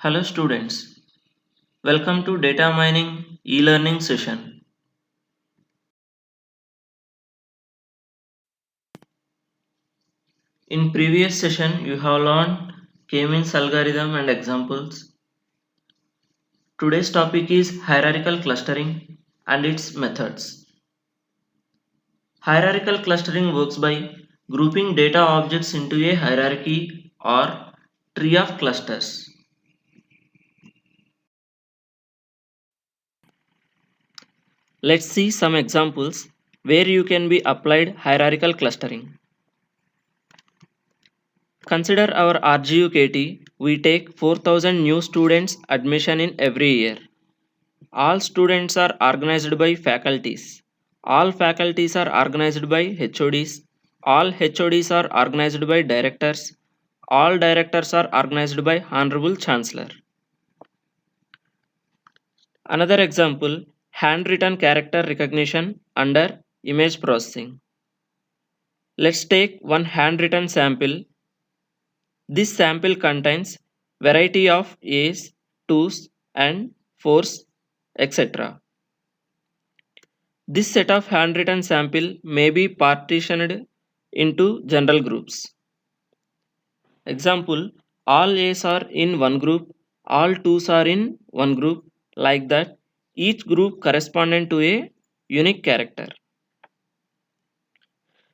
Hello students, welcome to data mining e-learning session. In previous session you have learned K-means algorithm and examples. Today's topic is hierarchical clustering and its methods. Hierarchical clustering works by grouping data objects into a hierarchy or tree of clusters. Let's see some examples where you can be applied hierarchical clustering. Consider our RGUKT. We take 4,000 new students admission in every year. All students are organized by faculties. All faculties are organized by HODs. All HODs are organized by directors. All directors are organized by Honorable Chancellor. Another example, handwritten character recognition under image processing. Let's take one handwritten sample. This sample contains variety of A's, 2's and 4's, etc. This set of handwritten sample may be partitioned into general groups. Example, all A's are in one group, all 2's are in one group, like that each group corresponding to a unique character.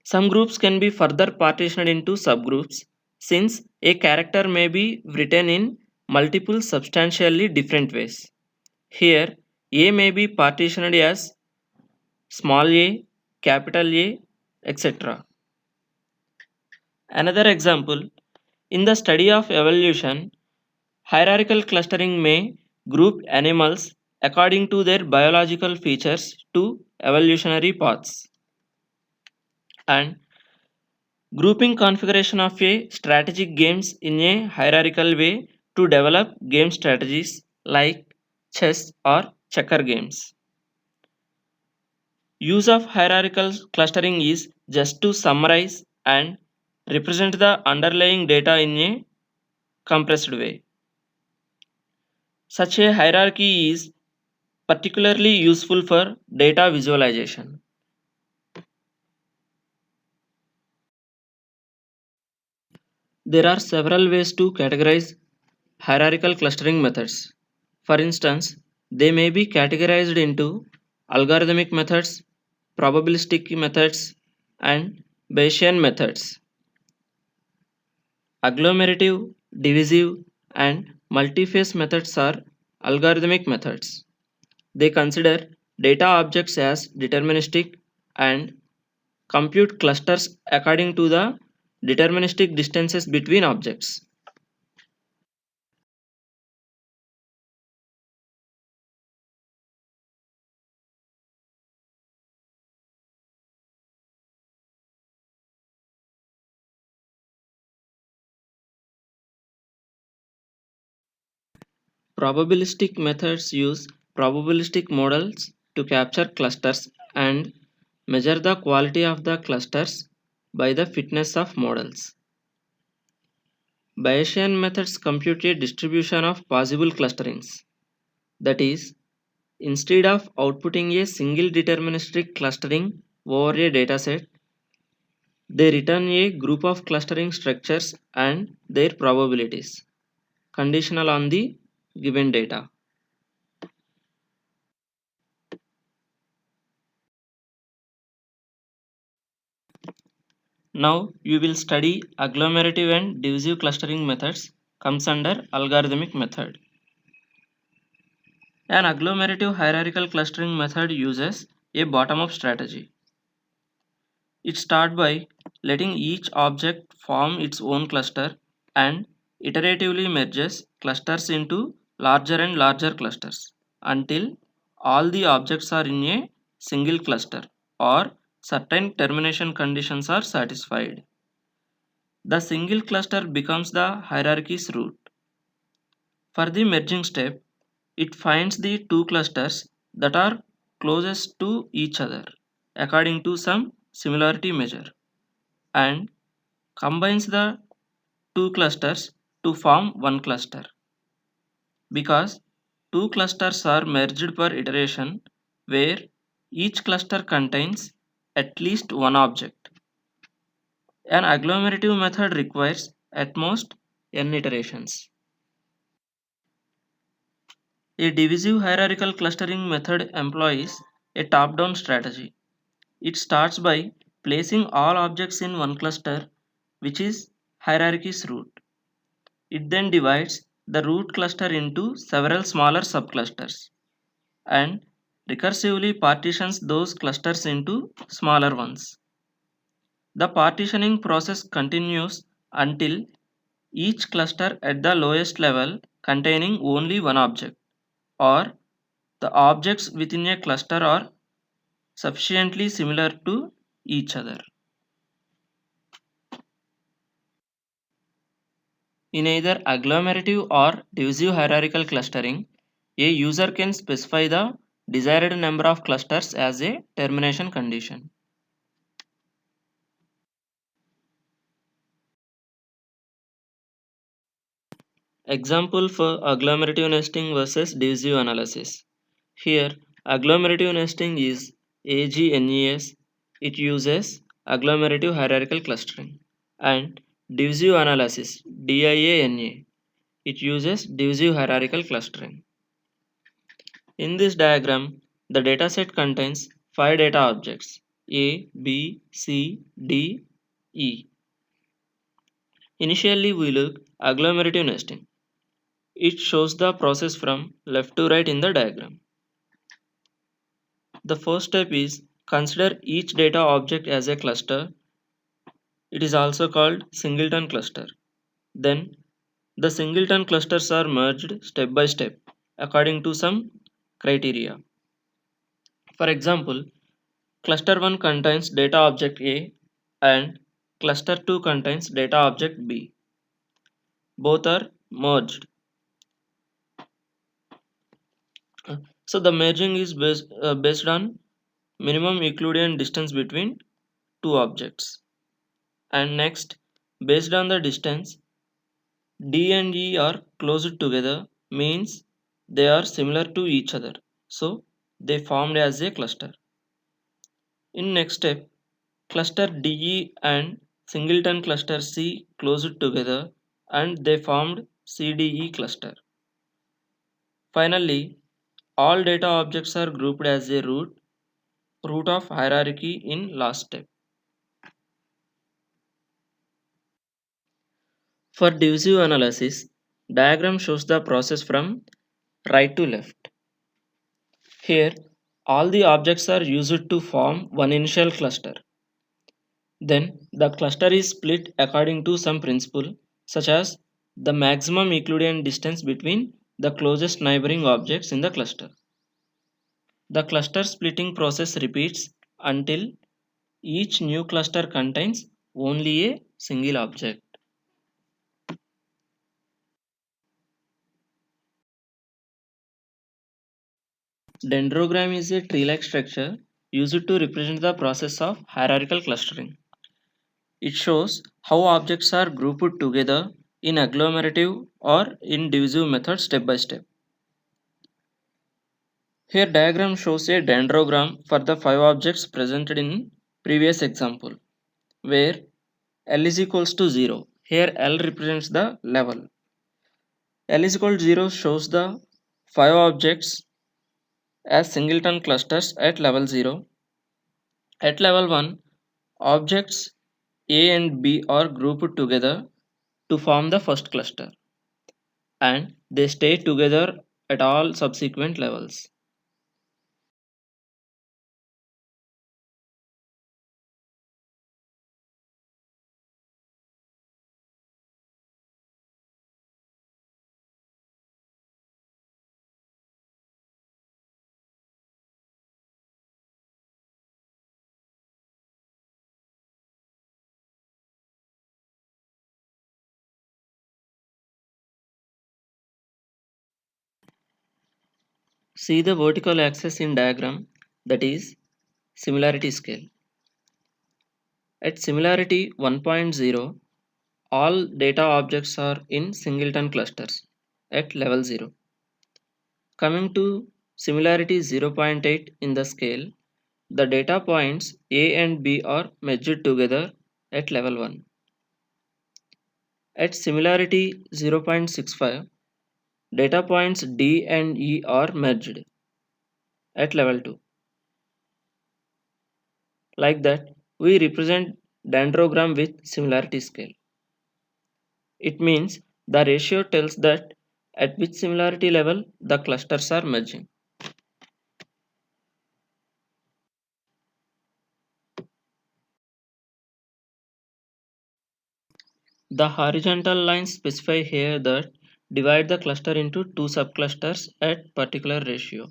Some groups can be further partitioned into subgroups since a character may be written in multiple substantially different ways. Here, A may be partitioned as small a, capital A, etc. Another example, in the study of evolution, hierarchical clustering may group animals according to their biological features to evolutionary paths. And grouping configuration of a strategic games in a hierarchical way to develop game strategies like chess or checker games. Use of hierarchical clustering is just to summarize and represent the underlying data in a compressed way. Such a hierarchy is particularly useful for data visualization. There are several ways to categorize hierarchical clustering methods. For instance, they may be categorized into algorithmic methods, probabilistic methods, and Bayesian methods. Agglomerative, divisive, and multiphase methods are algorithmic methods. They consider data objects as deterministic and compute clusters according to the deterministic distances between objects. Probabilistic methods use probabilistic models to capture clusters and measure the quality of the clusters by the fitness of models. Bayesian methods compute a distribution of possible clusterings. That is, instead of outputting a single deterministic clustering over a dataset, they return a group of clustering structures and their probabilities, conditional on the given data. Now you will study agglomerative and divisive clustering methods comes under algorithmic method. An agglomerative hierarchical clustering method uses a bottom-up strategy. It starts by letting each object form its own cluster and iteratively merges clusters into larger and larger clusters until all the objects are in a single cluster or certain termination conditions are satisfied. The single cluster becomes the hierarchy's root. For the merging step, it finds the two clusters that are closest to each other according to some similarity measure and combines the two clusters to form one cluster. because two clusters are merged per iteration where each cluster contains at least one object. An agglomerative method requires at most n iterations. A divisive hierarchical clustering method employs a top-down strategy. It starts by placing all objects in one cluster, which is hierarchy's root. It then divides the root cluster into several smaller subclusters and recursively partitions those clusters into smaller ones. The partitioning process continues until each cluster at the lowest level containing only one object, or the objects within a cluster are sufficiently similar to each other. In either agglomerative or divisive hierarchical clustering, a user can specify the desired number of clusters as a termination condition. Example for agglomerative nesting versus divisive analysis. Here, agglomerative nesting is AGNES. It uses agglomerative hierarchical clustering. And divisive analysis DIANA. It uses divisive hierarchical clustering. In this diagram, the dataset contains 5 data objects A, B, C, D, E. Initially, we look agglomerative nesting. It shows the process from left to right in the diagram. The first step is consider each data object as a cluster. It is also called singleton cluster. Then the singleton clusters are merged step by step according to some criteria. For example, cluster 1 contains data object A and cluster 2 contains data object B. Both are merged. So the merging is based on minimum Euclidean distance between two objects. And next, based on the distance, D and E are closed together means they are similar to each other. So they formed as a cluster. In next step, cluster DE and singleton cluster C closed together and they formed CDE cluster. Finally, all data objects are grouped as a root of hierarchy in last step. For divisive analysis, diagram shows the process from right to left. Here, all the objects are used to form one initial cluster. Then, the cluster is split according to some principle, such as the maximum Euclidean distance between the closest neighboring objects in the cluster. The cluster splitting process repeats until each new cluster contains only a single object. Dendrogram is a tree-like structure used to represent the process of hierarchical clustering. It shows how objects are grouped together in agglomerative or in divisive method step by step. Here diagram shows a dendrogram for the 5 objects presented in previous example, where L is equals to 0. Here L represents the level. L is equal to 0 shows the 5 objects as singleton clusters at level 0. At level 1, objects A and B are grouped together to form the first cluster, and they stay together at all subsequent levels. See the vertical axis in diagram, that is similarity scale. At similarity 1.0, all data objects are in singleton clusters at level 0. Coming to similarity 0.8 in the scale, the data points A and B are merged together at level 1. At similarity 0.65, data points D and E are merged at level 2. Like that, we represent dendrogram with similarity scale. It means the ratio tells that at which similarity level the clusters are merging. The horizontal lines specify here that divide the cluster into two subclusters at particular ratio.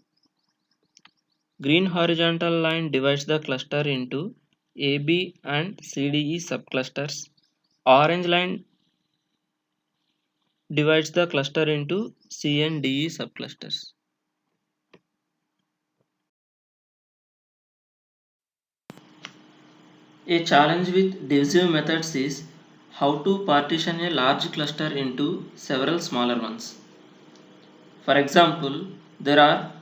Green horizontal line divides the cluster into AB and CDE subclusters. Orange line divides the cluster into C and DE subclusters. A challenge with divisive methods is how to partition a large cluster into several smaller ones. For example, there are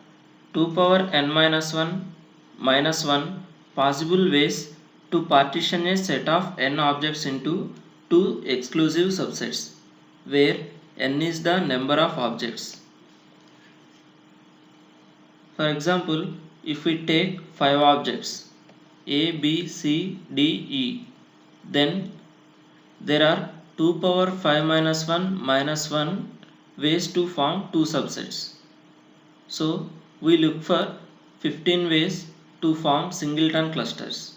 2 power n minus 1 minus 1 possible ways to partition a set of n objects into two exclusive subsets, where n is the number of objects. For example, if we take 5 objects A, B, C, D, E, then there are 2 power 5 minus 1 ways to form two subsets. So we look for 15 ways to form singleton clusters.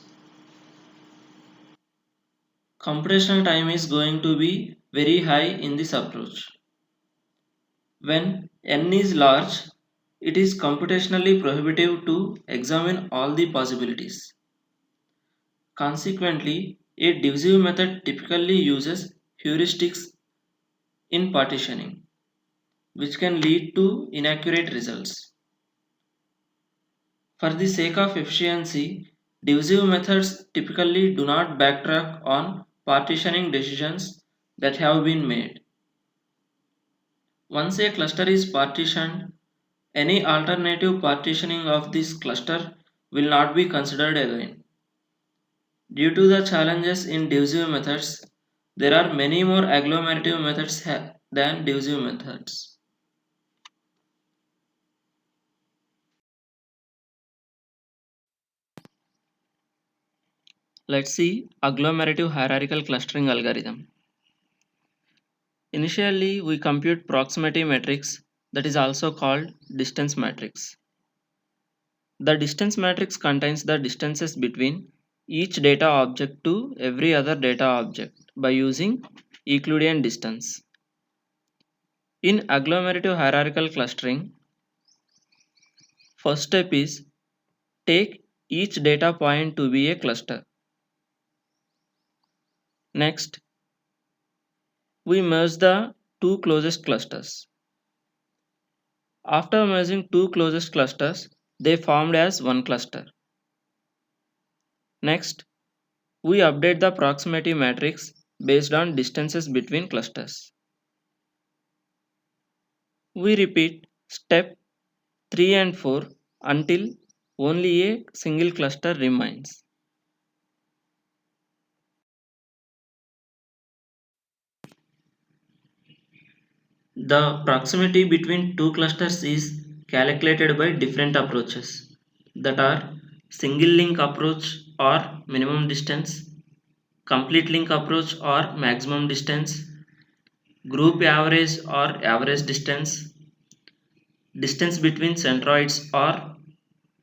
Computational time is going to be very high in this approach. When n is large, it is computationally prohibitive to examine all the possibilities. Consequently, a divisive method typically uses heuristics in partitioning, which can lead to inaccurate results. For the sake of efficiency, divisive methods typically do not backtrack on partitioning decisions that have been made. Once a cluster is partitioned, any alternative partitioning of this cluster will not be considered again. Due to the challenges in divisive methods, there are many more agglomerative methods than divisive methods. Let's see agglomerative hierarchical clustering algorithm. Initially, we compute proximity matrix, that is also called distance matrix. The distance matrix contains the distances between each data object to every other data object by using Euclidean distance. In agglomerative hierarchical clustering, first step is take each data point to be a cluster. Next, we merge the two closest clusters. After merging two closest clusters, they formed as one cluster. Next, we update the proximity matrix based on distances between clusters. We repeat step 3 and 4 until only a single cluster remains. The proximity between two clusters is calculated by different approaches, that are single link approach or minimum distance, complete link approach or maximum distance, group average or average distance, distance between centroids or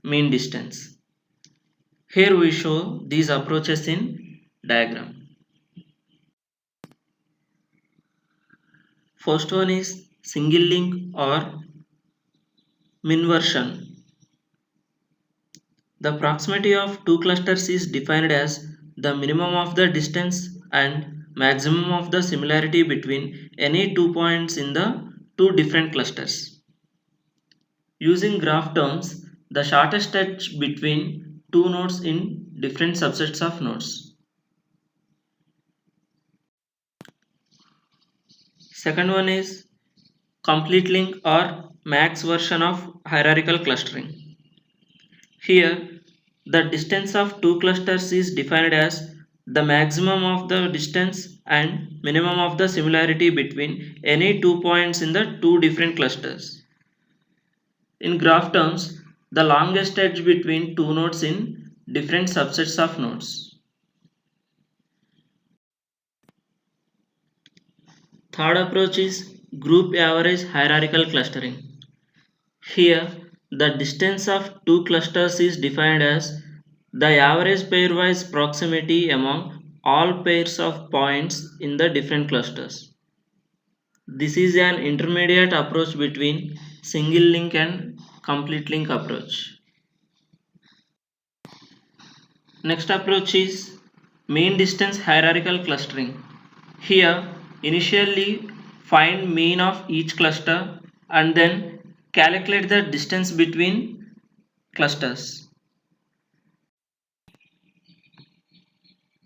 mean distance. Here we show these approaches in diagram. First one is single link or minversion. The proximity of two clusters is defined as the minimum of the distance and maximum of the similarity between any 2 points in the two different clusters. Using graph terms, the shortest stretch between two nodes in different subsets of nodes. Second one is complete link or max version of hierarchical clustering. Here, the distance of two clusters is defined as the maximum of the distance and minimum of the similarity between any 2 points in the two different clusters. In graph terms, the longest edge between two nodes in different subsets of nodes. Third approach is group average hierarchical clustering. Here, the distance of two clusters is defined as the average pairwise proximity among all pairs of points in the different clusters. This is an intermediate approach between single link and complete link approach. Next approach is mean distance hierarchical clustering. Here, initially find mean of each cluster and then calculate the distance between clusters.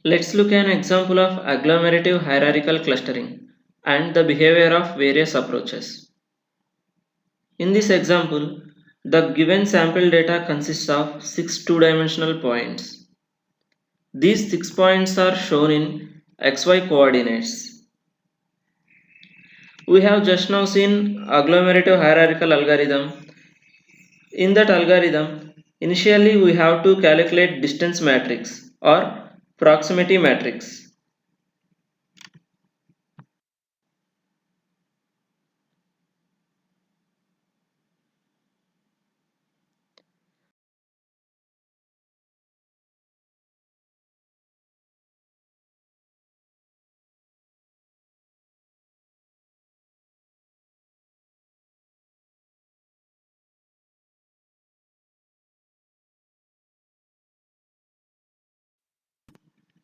Let's look at an example of agglomerative hierarchical clustering and the behavior of various approaches. In this example, the given sample data consists of 6 two-dimensional points. These 6 points are shown in xy coordinates. We have just now seen agglomerative hierarchical algorithm. In that algorithm, initially we have to calculate distance matrix or proximity matrix.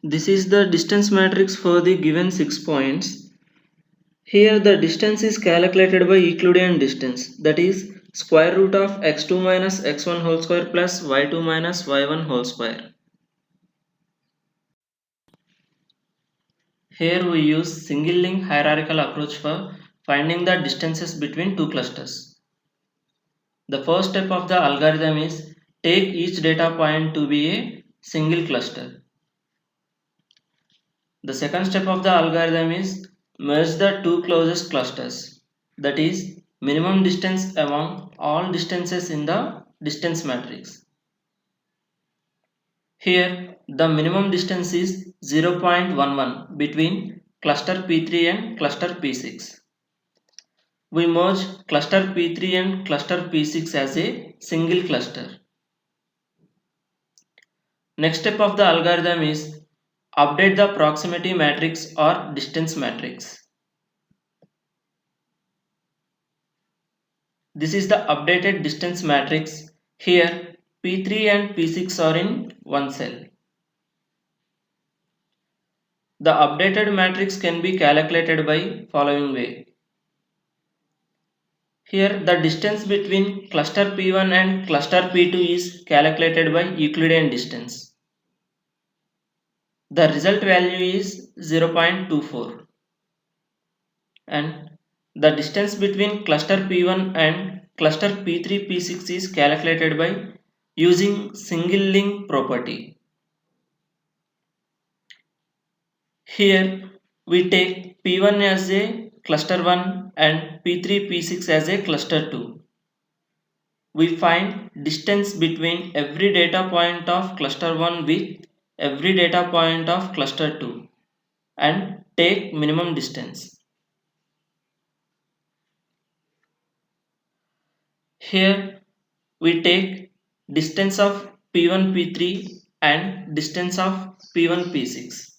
This is the distance matrix for the given 6 points. Here the distance is calculated by Euclidean distance, that is square root of x2 minus x1 whole square plus y2 minus y1 whole square. Here we use single link hierarchical approach for finding the distances between two clusters. The first step of the algorithm is take each data point to be a single cluster. The second step of the algorithm is merge the two closest clusters, that is minimum distance among all distances in the distance matrix. Here the minimum distance is 0.11 between cluster P3 and cluster P6. We merge cluster P3 and cluster P6 as a single cluster. Next step of the algorithm is update the proximity matrix or distance matrix. This is the updated distance matrix. Here P3 and P6 are in one cell. The updated matrix can be calculated by following way. Here the distance between cluster P1 and cluster P2 is calculated by Euclidean distance. The result value is 0.24 and the distance between cluster P1 and cluster P3 P6 is calculated by using single link property. Here we take P1 as a cluster 1 and P3 P6 as a cluster 2. We find distance between every data point of cluster 1 with every data point of cluster 2 and take minimum distance. Here we take distance of P1 P3 and distance of P1 P6.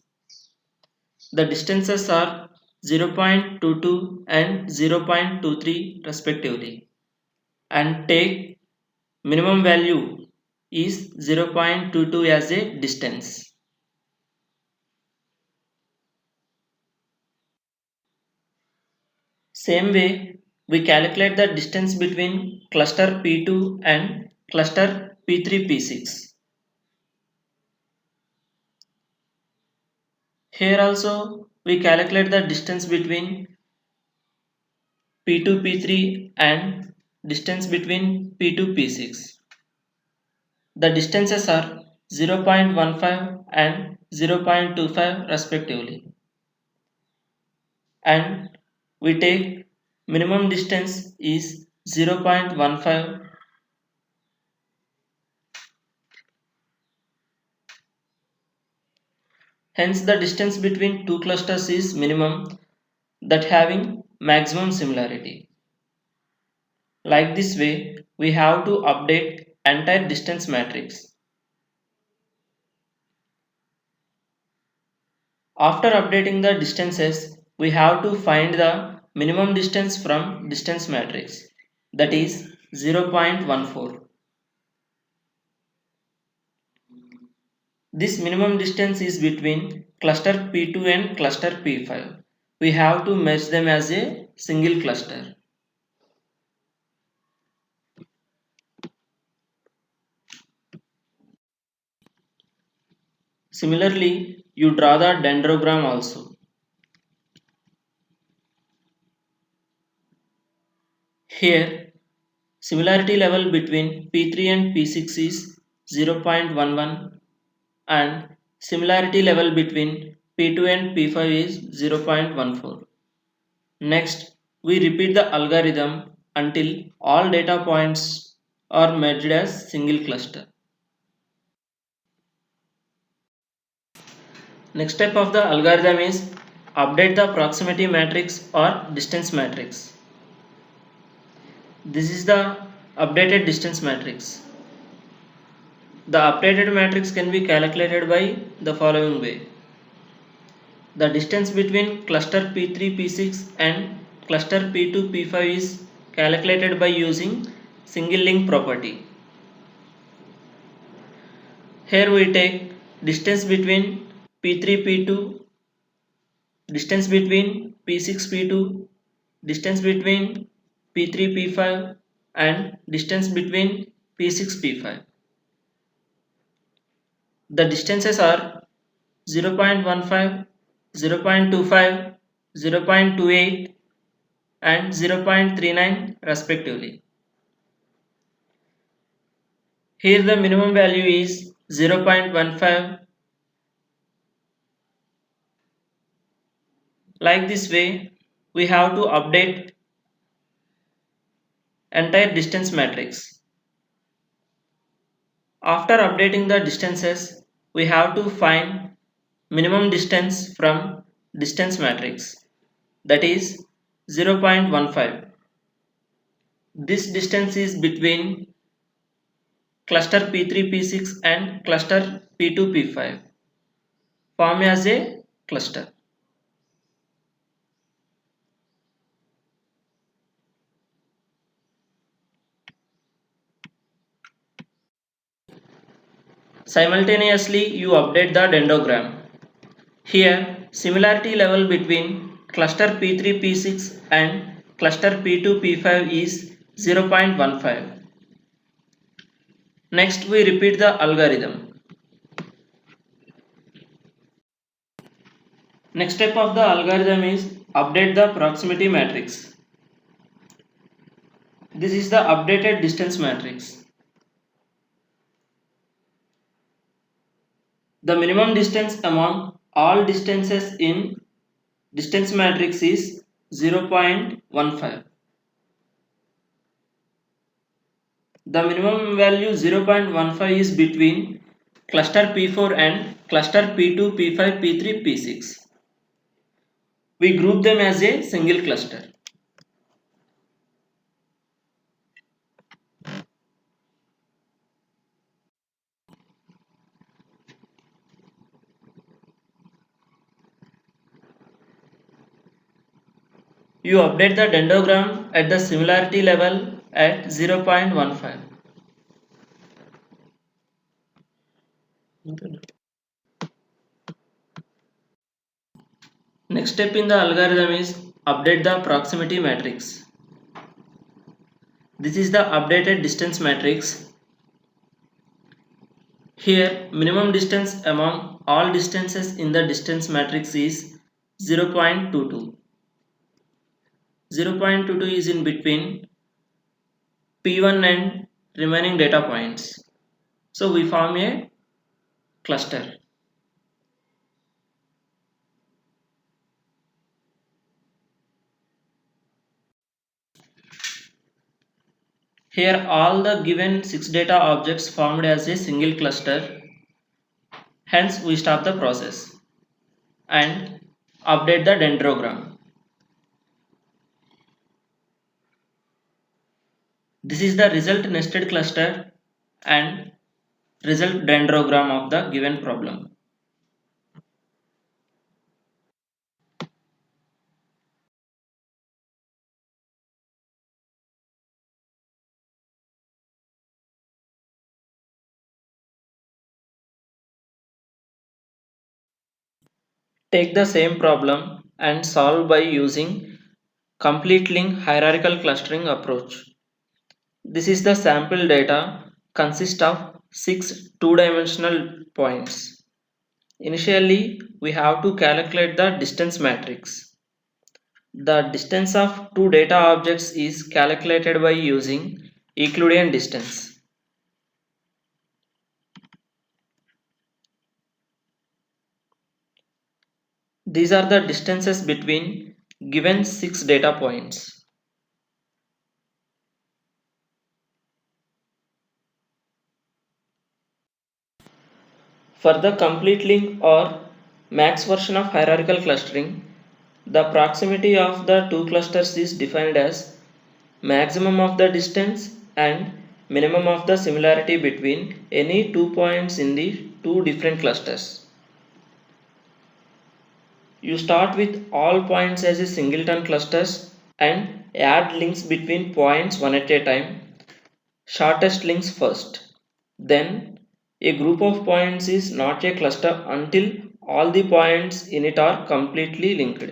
The distances are 0.22 and 0.23 respectively and take minimum value is 0.22 as a distance. Same way, we calculate the distance between cluster P2 and cluster P3 P6. Here also we calculate the distance between P2, P3 and distance between P2, P6. The distances are 0.15 and 0.25 respectively. And we take minimum distance is 0.15. Hence the distance between two clusters is minimum, that having maximum similarity. Like this way, we have to update entire distance matrix. After updating the distances, we have to find the minimum distance from distance matrix, that is 0.14. This minimum distance is between cluster P2 and cluster P5. We have to merge them as a single cluster. Similarly, you draw the dendrogram also. Here, similarity level between P3 and P6 is 0.11 and similarity level between P2 and P5 is 0.14. Next, we repeat the algorithm until all data points are merged as single cluster. Next step of the algorithm is update the proximity matrix or distance matrix. This is the updated distance matrix. The updated matrix can be calculated by the following way. The distance between cluster P3, P6 and cluster P2, P5 is calculated by using single link property. Here we take distance between P3, P2, distance between P6, P2, distance between P3, P5 and distance between P6, P5. The distances are 0.15, 0.25, 0.28 and 0.39 respectively. Here the minimum value is 0.15. Like this way, we have to update entire distance matrix. After updating the distances, we have to find minimum distance from distance matrix, that is 0.15. This distance is between cluster P3, P6 and cluster P2, P5 form as a cluster. Simultaneously, you update the dendrogram. Here, similarity level between cluster P3, P6 and cluster P2, P5 is 0.15. Next, we repeat the algorithm. Next step of the algorithm is update the proximity matrix. This is the updated distance matrix. The minimum distance among all distances in distance matrix is 0.15. The minimum value 0.15 is between cluster P4 and cluster P2, P5, P3, P6. We group them as a single cluster. You update the dendrogram at the similarity level at 0.15. Next step in the algorithm is update the proximity matrix. This is the updated distance matrix. Here, minimum distance among all distances in the distance matrix is 0.22. 0.22 is in between P1 and remaining data points. So we form a cluster. Here all the given 6 data objects formed as a single cluster. Hence we stop the process and update the dendrogram. This is the result nested cluster and result dendrogram of the given problem. Take the same problem and solve by using complete link hierarchical clustering approach. This is the sample data consists of 6 two-dimensional points. Initially, we have to calculate the distance matrix. The distance of two data objects is calculated by using Euclidean distance. These are the distances between given 6 data points. For the complete link or max version of hierarchical clustering, the proximity of the two clusters is defined as maximum of the distance and minimum of the similarity between any 2 points in the two different clusters. You start with all points as a singleton clusters and add links between points one at a time. Shortest links first. Then a group of points is not a cluster until all the points in it are completely linked.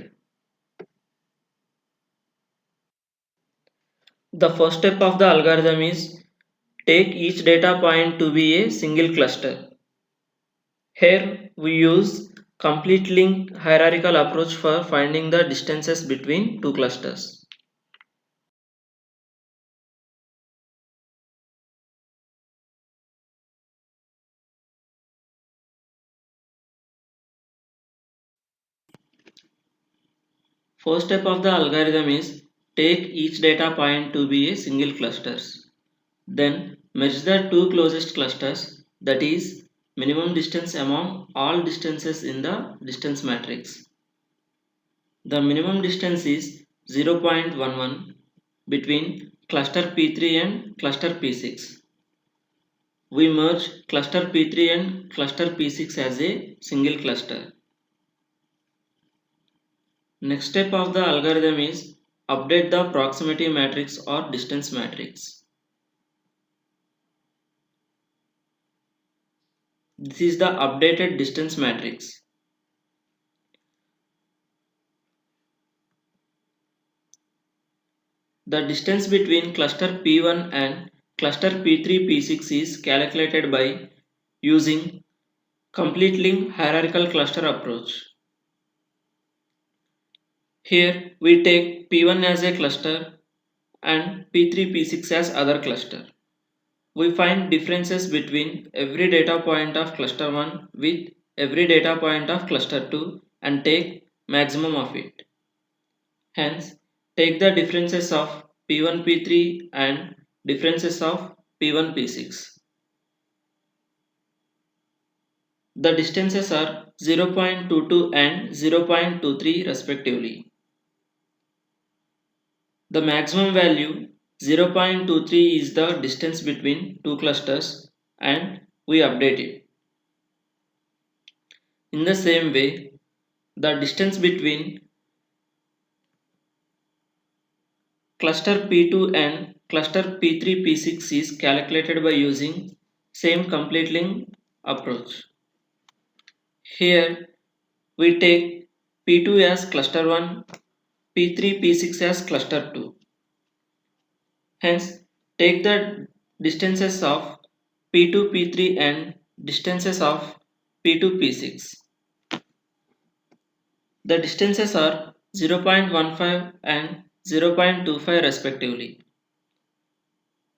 The first step of the algorithm is take each data point to be a single cluster. Here we use complete link hierarchical approach for finding the distances between two clusters. First step of the algorithm is take each data point to be a single clusters. Then merge the two closest clusters, that is minimum distance among all distances in the distance matrix. The minimum distance is 0.11 between cluster P3 and cluster P6. We merge cluster P3 and cluster P6 as a single cluster. Next step of the algorithm is update the proximity matrix or distance matrix. This is the updated distance matrix. The distance between cluster P1 and cluster P3 P6 is calculated by using complete link hierarchical cluster approach. Here we take P1 as a cluster and P3 P6 as other cluster. We find differences between every data point of cluster 1 with every data point of cluster 2 and take maximum of it. Hence, take the differences of P1 P3 and differences of P1 P6. The distances are 0.22 and 0.23 respectively. The maximum value 0.23 is the distance between two clusters and we update it. In the same way, the distance between cluster P2 and cluster P3 P6 is calculated by using same complete link approach. Here we take P2 as cluster 1, P3 P6 as cluster 2. Hence, take the distances of P2 P3 and distances of P2 P6. The distances are 0.15 and 0.25 respectively.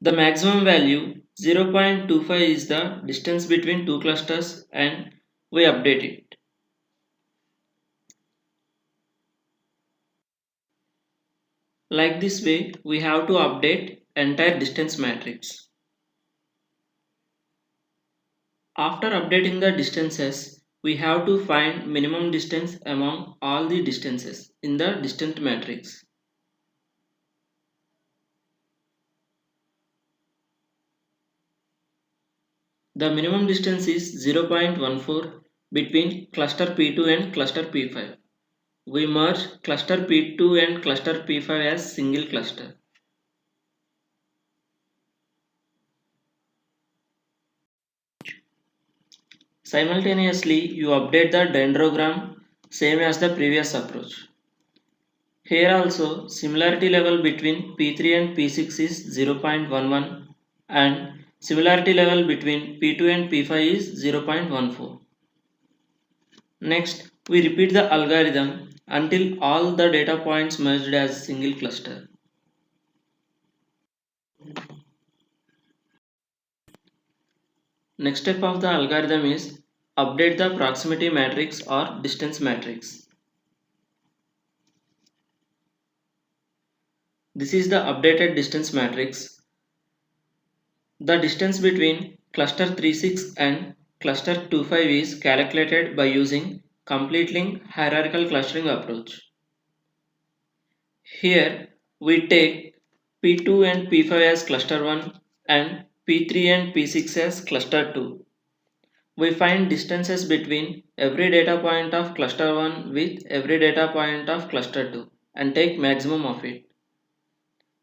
The maximum value 0.25 is the distance between two clusters and we update it. Like this way, we have to update entire distance matrix. After updating the distances, we have to find minimum distance among all the distances in the distance matrix. The minimum distance is 0.14 between cluster P2 and cluster P5. We merge cluster P2 and cluster P5 as single cluster. Simultaneously, you update the dendrogram same as the previous approach. Here also, similarity level between P3 and P6 is 0.11 and similarity level between P2 and P5 is 0.14. Next, we repeat the algorithm until all the data points merged as single cluster. Next step of the algorithm is update the proximity matrix or distance matrix. This is the updated distance matrix. The distance between cluster 36 and cluster 25 is calculated by using complete link hierarchical clustering approach. Here we take P2 and P5 as cluster 1 and P3 and P6 as cluster 2. We find distances between every data point of cluster 1 with every data point of cluster 2 and take maximum of it.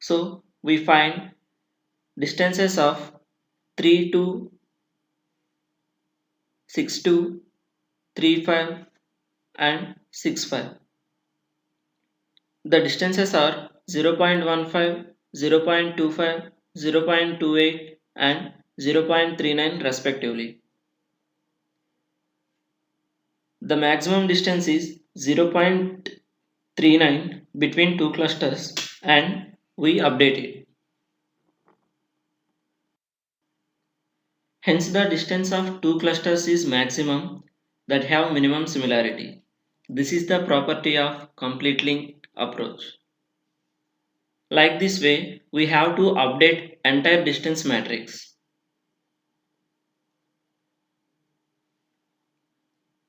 So we find distances of 3 2, 6 2, 3 5 and 6 5. The distances are 0.15, 0.25, 0.28 and 0.39 respectively. The maximum distance is 0.39 between two clusters and we update it. Hence the distance of two clusters is maximum that have minimum similarity. This is the property of complete link approach. Like this way, we have to update entire distance matrix.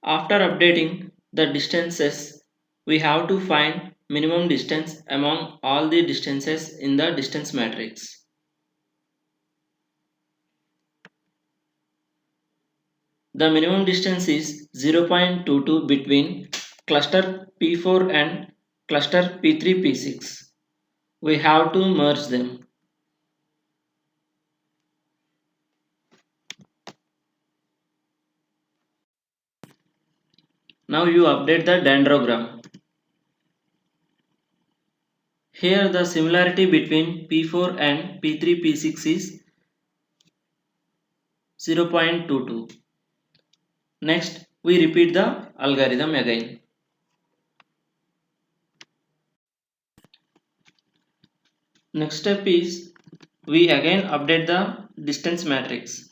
After updating the distances, we have to find minimum distance among all the distances in the distance matrix. The minimum distance is 0.22 between cluster P4 and cluster P3 P6. We have to merge them. Now you update the dendrogram. Here the similarity between P4 and P3 P6 is 0.22. Next, we repeat the algorithm again. Next step is we again update the distance matrix.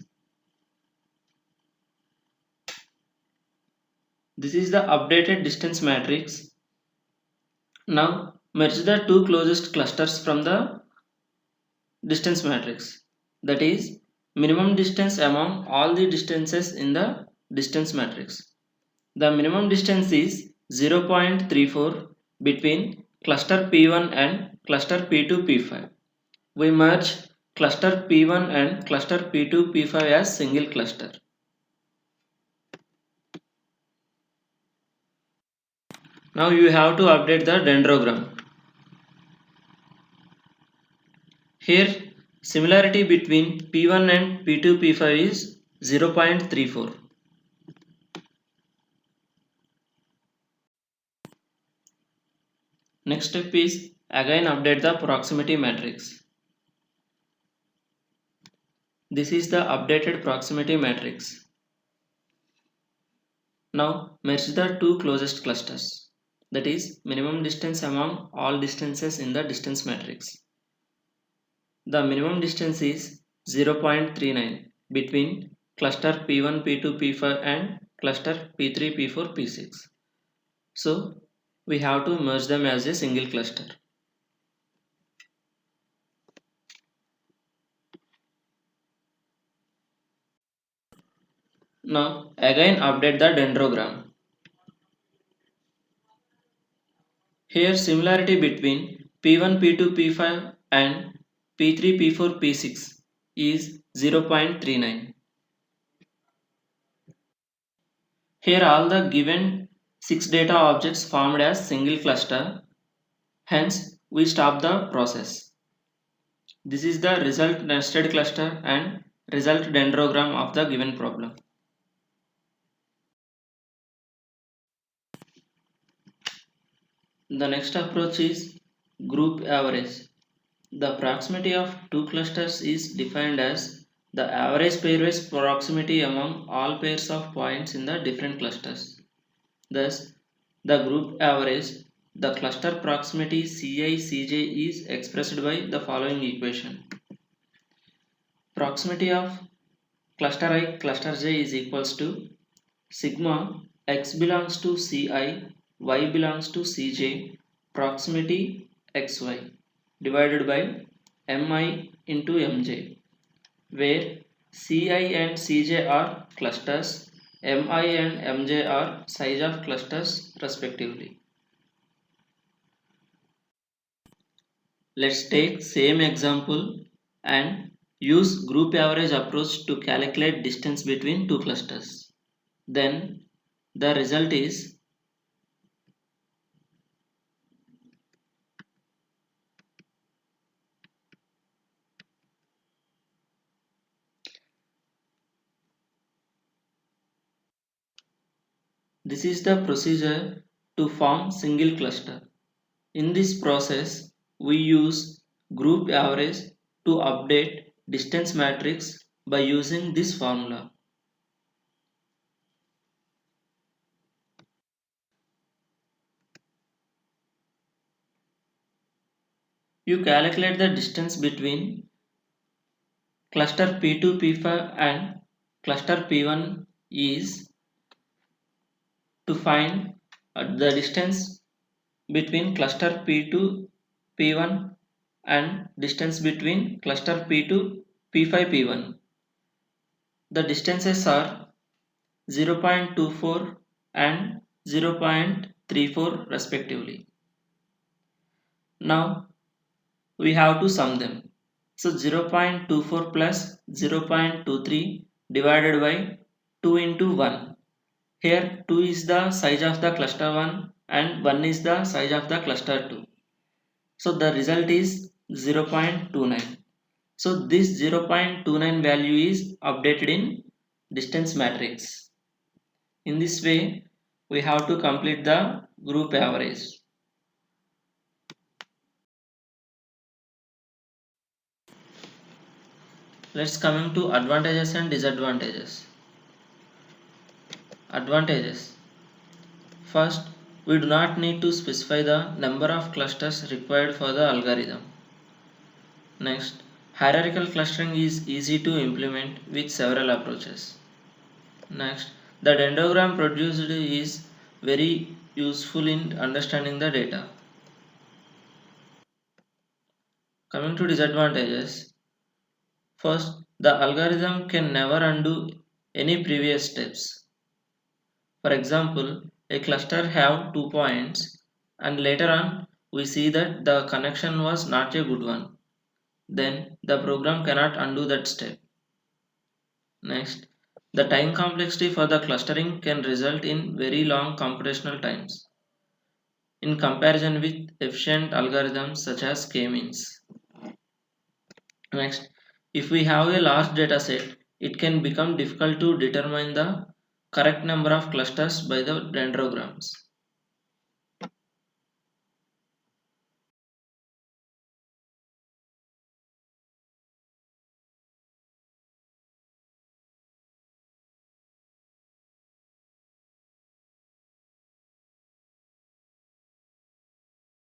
This is the updated distance matrix. Now merge the two closest clusters from the distance matrix. That is minimum distance among all the distances in the distance matrix. The minimum distance is 0.34 between cluster P1 and cluster P2 P5. We merge cluster P1 and cluster P2 P5 as single cluster. Now you have to update the dendrogram. Here similarity between P1 and P2 P5 is 0.34. Next step is again update the proximity matrix. This is the updated proximity matrix. Now merge the two closest clusters. that is minimum distance among all distances in the distance matrix. The minimum distance is 0.39 between cluster P1, P2, P5 and cluster P3, P4, P6. So we have to merge them as a single cluster. Now again update the dendrogram. Here similarity between P1, P2, P5 and P3, P4, P6 is 0.39. Here all the given 6 data objects formed as single cluster, hence we stop the process. This is the result nested cluster and result dendrogram of the given problem. The next approach is group average. The proximity of two clusters is defined as the average pairwise proximity among all pairs of points in the different clusters. Thus, the group average, the cluster proximity Ci/Cj is expressed by the following equation. Proximity of cluster I, cluster j is equals to sigma x belongs to Ci, y belongs to Cj, proximity xy divided by mi into mj, where Ci and Cj are clusters, mi and mj are size of clusters respectively. Let's take same example and use group average approach to calculate distance between two clusters. Then the result is this is the procedure to form single cluster. In this process, we use group average to update distance matrix by using this formula. You calculate the distance between cluster P2, P5 and cluster P1 is to find the distance between cluster P2, P1 and distance between cluster P2, P5, P1. The distances are 0.24 and 0.34 respectively. Now we have to sum them. So 0.24 plus 0.23 divided by 2 into 1. Here 2 is the size of the cluster 1 and 1 is the size of the cluster 2. So the result is 0.29. So this 0.29 value is updated in distance matrix. In this way, we have to complete the group average. Let's come to advantages and disadvantages. Advantages. First, we do not need to specify the number of clusters required for the algorithm. Next, hierarchical clustering is easy to implement with several approaches. Next, the dendrogram produced is very useful in understanding the data. Coming to disadvantages. First, the algorithm can never undo any previous steps. For example, a cluster have 2 points and later on we see that the connection was not a good one. Then the program cannot undo that step. Next, the time complexity for the clustering can result in very long computational times in comparison with efficient algorithms such as k-means. Next, if we have a large data set, it can become difficult to determine the correct number of clusters by the dendrograms.